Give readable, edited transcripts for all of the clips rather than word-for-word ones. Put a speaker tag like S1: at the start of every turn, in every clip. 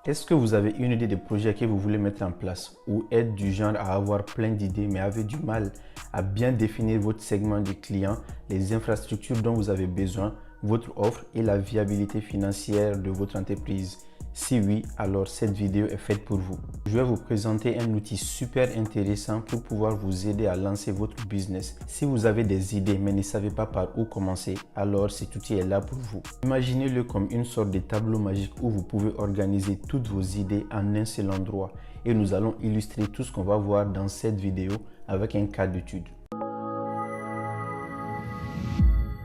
S1: Est-ce que vous avez une idée de projet que vous voulez mettre en place ou êtes du genre à avoir plein d'idées mais avez du mal à bien définir votre segment de clients, les infrastructures dont vous avez besoin, votre offre et la viabilité financière de votre entreprise? Si oui, alors cette vidéo est faite pour vous. Je vais vous présenter un outil super intéressant pour pouvoir vous aider à lancer votre business. Si vous avez des idées mais ne savez pas par où commencer, alors cet outil est là pour vous. Imaginez-le comme une sorte de tableau magique où vous pouvez organiser toutes vos idées en un seul endroit. Et nous allons illustrer tout ce qu'on va voir dans cette vidéo avec un cas d'étude.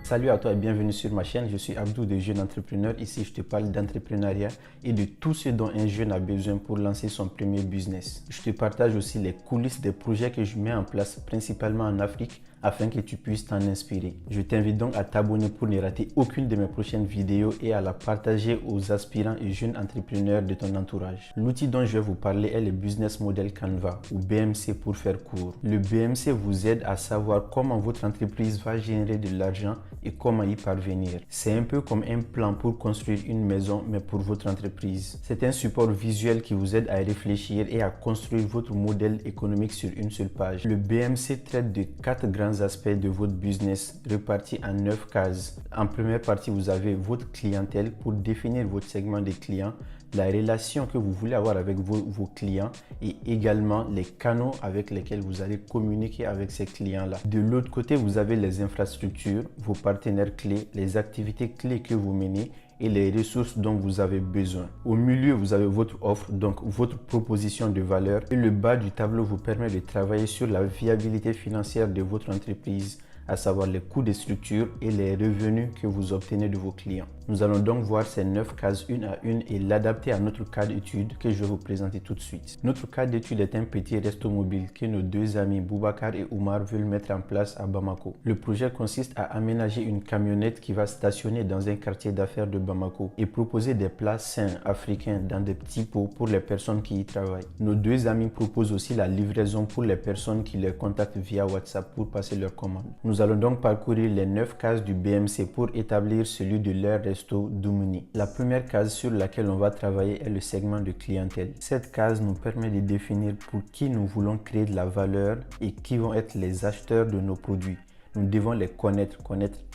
S1: Salut à toi et bienvenue sur ma chaîne, je suis Abdou de Jeune Entrepreneur. Ici, je te parle d'entrepreneuriat et de tout ce dont un jeune a besoin pour lancer son premier business. Je te partage aussi les coulisses des projets que je mets en place principalement en Afrique afin que tu puisses t'en inspirer. Je t'invite donc à t'abonner pour ne rater aucune de mes prochaines vidéos et à la partager aux aspirants et jeunes entrepreneurs de ton entourage. L'outil dont je vais vous parler est le Business Model Canva ou BMC pour faire court. Le BMC vous aide à savoir comment votre entreprise va générer de l'argent et comment y parvenir. C'est un peu comme un plan pour construire une maison mais pour votre entreprise. C'est un support visuel qui vous aide à réfléchir et à construire votre modèle économique sur une seule page. Le BMC traite de 4 grands aspects de votre business répartis en 9 cases. En première partie, vous avez votre clientèle pour définir votre segment de clients, la relation que vous voulez avoir avec vos clients et également les canaux avec lesquels vous allez communiquer avec ces clients-là. De l'autre côté, vous avez les infrastructures, vos partenaires clés, les activités clés que vous menez et les ressources dont vous avez besoin. Au milieu, vous avez votre offre, donc votre proposition de valeur. Et le bas du tableau vous permet de travailler sur la viabilité financière de votre entreprise, à savoir les coûts de structure et les revenus que vous obtenez de vos clients. Nous allons donc voir ces 9 cases une à une et l'adapter à notre cas d'étude que je vais vous présenter tout de suite. Notre cas d'étude est un petit resto mobile que nos deux amis Boubacar et Oumar veulent mettre en place à Bamako. Le projet consiste à aménager une camionnette qui va stationner dans un quartier d'affaires de Bamako et proposer des plats sains africains dans des petits pots pour les personnes qui y travaillent. Nos deux amis proposent aussi la livraison pour les personnes qui les contactent via WhatsApp pour passer leurs commandes. Nous allons donc parcourir les 9 cases du BMC pour établir celui de leur resto Doumouni. La première case sur laquelle on va travailler est le segment de clientèle. Cette case nous permet de définir pour qui nous voulons créer de la valeur et qui vont être les acheteurs de nos produits. Nous devons les connaître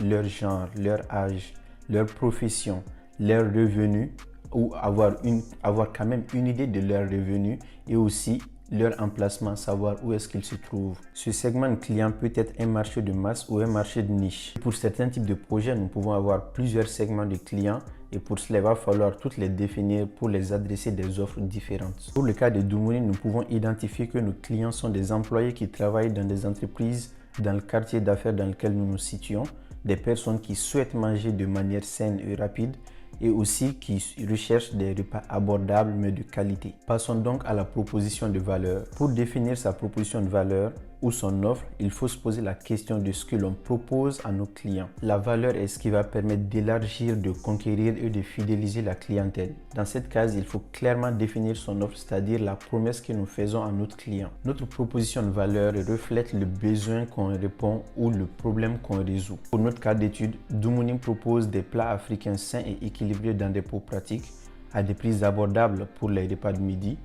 S1: leur genre, leur âge, leur profession, leurs revenus ou avoir quand même une idée de leurs revenus et aussi leur emplacement, savoir où est-ce qu'ils se trouvent. Ce segment de client peut être un marché de masse ou un marché de niche. Pour certains types de projets, nous pouvons avoir plusieurs segments de clients et pour cela, il va falloir toutes les définir pour les adresser des offres différentes. Pour le cas de Doumouni, nous pouvons identifier que nos clients sont des employés qui travaillent dans des entreprises dans le quartier d'affaires dans lequel nous nous situons, des personnes qui souhaitent manger de manière saine et rapide et aussi qui recherchent des repas abordables mais de qualité. Passons donc à la proposition de valeur. Pour définir sa proposition de valeur ou son offre, il faut se poser la question de ce que l'on propose à nos clients. La valeur est ce qui va permettre d'élargir, de conquérir et de fidéliser la clientèle. Dans cette case, il faut clairement définir son offre, c'est-à-dire la promesse que nous faisons à notre client. Notre proposition de valeur reflète le besoin qu'on répond ou le problème qu'on résout. Pour notre cas d'étude, Doumouni propose des plats africains sains et équilibrés dans des pots pratiques à des prix abordables pour les repas de midi.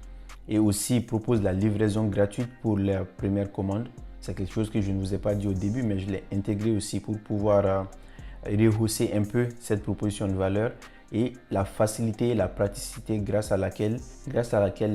S1: Et aussi propose la livraison gratuite pour les premières commandes. C'est quelque chose que je ne vous ai pas dit au début, mais je l'ai intégré aussi pour pouvoir rehausser un peu cette proposition de valeur et la facilité et la praticité grâce à laquelle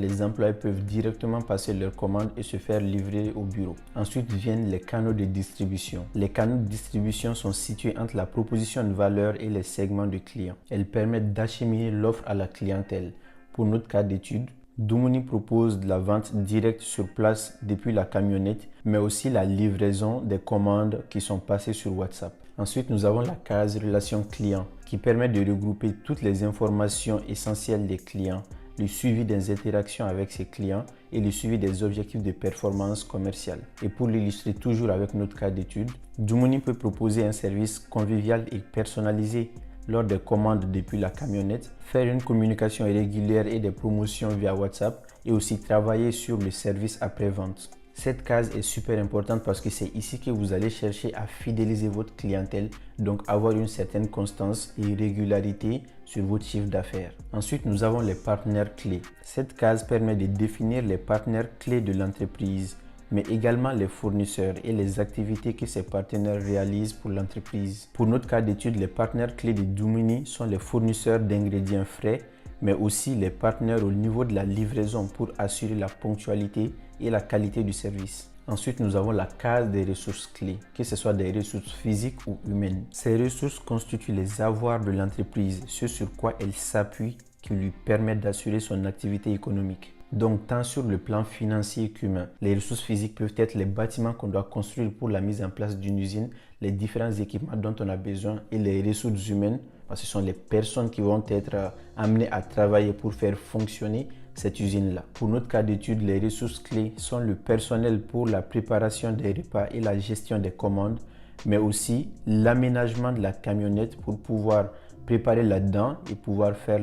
S1: les employés peuvent directement passer leurs commandes et se faire livrer au bureau. Ensuite viennent les canaux de distribution. Les canaux de distribution sont situés entre la proposition de valeur et les segments de clients. Elles permettent d'acheminer l'offre à la clientèle. Pour notre cas d'étude, Doumouni propose de la vente directe sur place depuis la camionnette, mais aussi la livraison des commandes qui sont passées sur WhatsApp. Ensuite, nous avons la case relation client qui permet de regrouper toutes les informations essentielles des clients, le suivi des interactions avec ses clients et le suivi des objectifs de performance commerciale. Et pour l'illustrer toujours avec notre cas d'étude, Doumouni peut proposer un service convivial et personnalisé lors des commandes depuis la camionnette, faire une communication régulière et des promotions via WhatsApp et aussi travailler sur le service après-vente. Cette case est super importante parce que c'est ici que vous allez chercher à fidéliser votre clientèle, donc avoir une certaine constance et régularité sur votre chiffre d'affaires. Ensuite, nous avons les partenaires clés. Cette case permet de définir les partenaires clés de l'entreprise, mais également les fournisseurs et les activités que ces partenaires réalisent pour l'entreprise. Pour notre cas d'étude, les partenaires clés de Dumuni sont les fournisseurs d'ingrédients frais, mais aussi les partenaires au niveau de la livraison pour assurer la ponctualité et la qualité du service. Ensuite, nous avons la case des ressources clés, que ce soit des ressources physiques ou humaines. Ces ressources constituent les avoirs de l'entreprise, ce sur quoi elle s'appuie qui lui permettent d'assurer son activité économique. Donc, tant sur le plan financier qu'humain, les ressources physiques peuvent être les bâtiments qu'on doit construire pour la mise en place d'une usine, les différents équipements dont on a besoin, et les ressources humaines, parce que ce sont les personnes qui vont être amenées à travailler pour faire fonctionner cette usine-là. Pour notre cas d'étude, les ressources clés sont le personnel pour la préparation des repas et la gestion des commandes, mais aussi l'aménagement de la camionnette pour pouvoir préparer là-dedans et pouvoir faire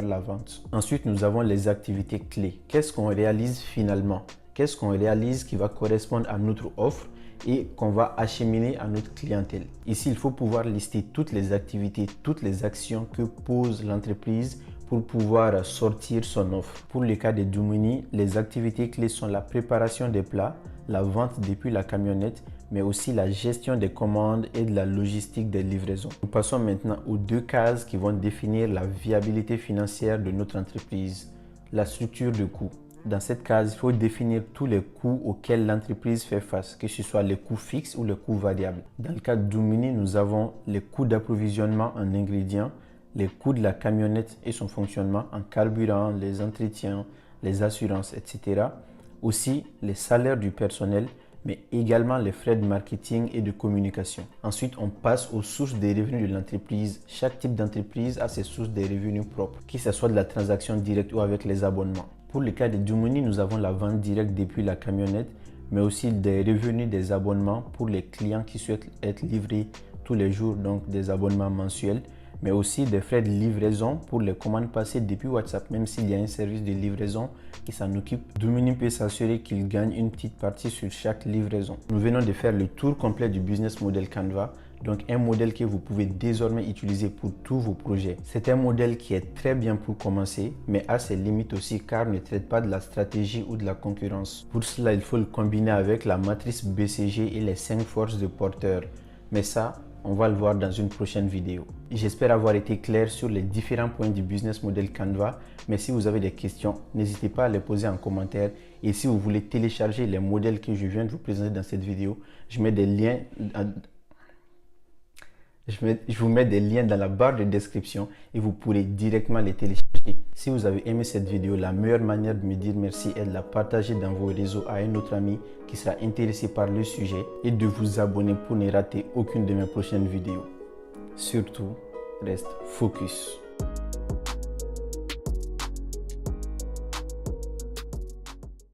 S1: la vente. Ensuite, nous avons les activités clés. Qu'est-ce qu'on réalise finalement? Qu'est-ce qu'on réalise qui va correspondre à notre offre et qu'on va acheminer à notre clientèle? Ici, il faut pouvoir lister toutes les activités, toutes les actions que pose l'entreprise pour pouvoir sortir son offre. Pour le cas de Dumuni, les activités clés sont la préparation des plats, la vente depuis la camionnette, mais aussi la gestion des commandes et de la logistique des livraisons. Nous passons maintenant aux deux cases qui vont définir la viabilité financière de notre entreprise. La structure de coûts. Dans cette case, il faut définir tous les coûts auxquels l'entreprise fait face, que ce soit les coûts fixes ou les coûts variables. Dans le cas de Dumuni, nous avons les coûts d'approvisionnement en ingrédients, les coûts de la camionnette et son fonctionnement en carburant, les entretiens, les assurances, etc. Aussi les salaires du personnel, mais également les frais de marketing et de communication. Ensuite, on passe aux sources des revenus de l'entreprise. Chaque type d'entreprise a ses sources de revenus propres, que ce soit de la transaction directe ou avec les abonnements. Pour le cas de Dumuni, nous avons la vente directe depuis la camionnette, mais aussi des revenus des abonnements pour les clients qui souhaitent être livrés tous les jours, donc des abonnements mensuels, mais aussi des frais de livraison pour les commandes passées depuis WhatsApp. Même s'il y a un service de livraison qui s'en occupe, Dumuni peut s'assurer qu'il gagne une petite partie sur chaque livraison. Nous venons de faire le tour complet du business model Canva, donc un modèle que vous pouvez désormais utiliser pour tous vos projets. C'est un modèle qui est très bien pour commencer, mais a ses limites aussi car ne traite pas de la stratégie ou de la concurrence. Pour cela, il faut le combiner avec la matrice BCG et les 5 forces de porteur. Mais ça, on va le voir dans une prochaine vidéo. J'espère avoir été clair sur les différents points du business model Canva, mais si vous avez des questions, n'hésitez pas à les poser en commentaire. Et si vous voulez télécharger les modèles que je viens de vous présenter dans cette vidéo, je vous mets des liens dans la barre de description et vous pourrez directement les télécharger. Si vous avez aimé cette vidéo, la meilleure manière de me dire merci est de la partager dans vos réseaux à un autre ami qui sera intéressé par le sujet et de vous abonner pour ne rater aucune de mes prochaines vidéos. Surtout, reste focus.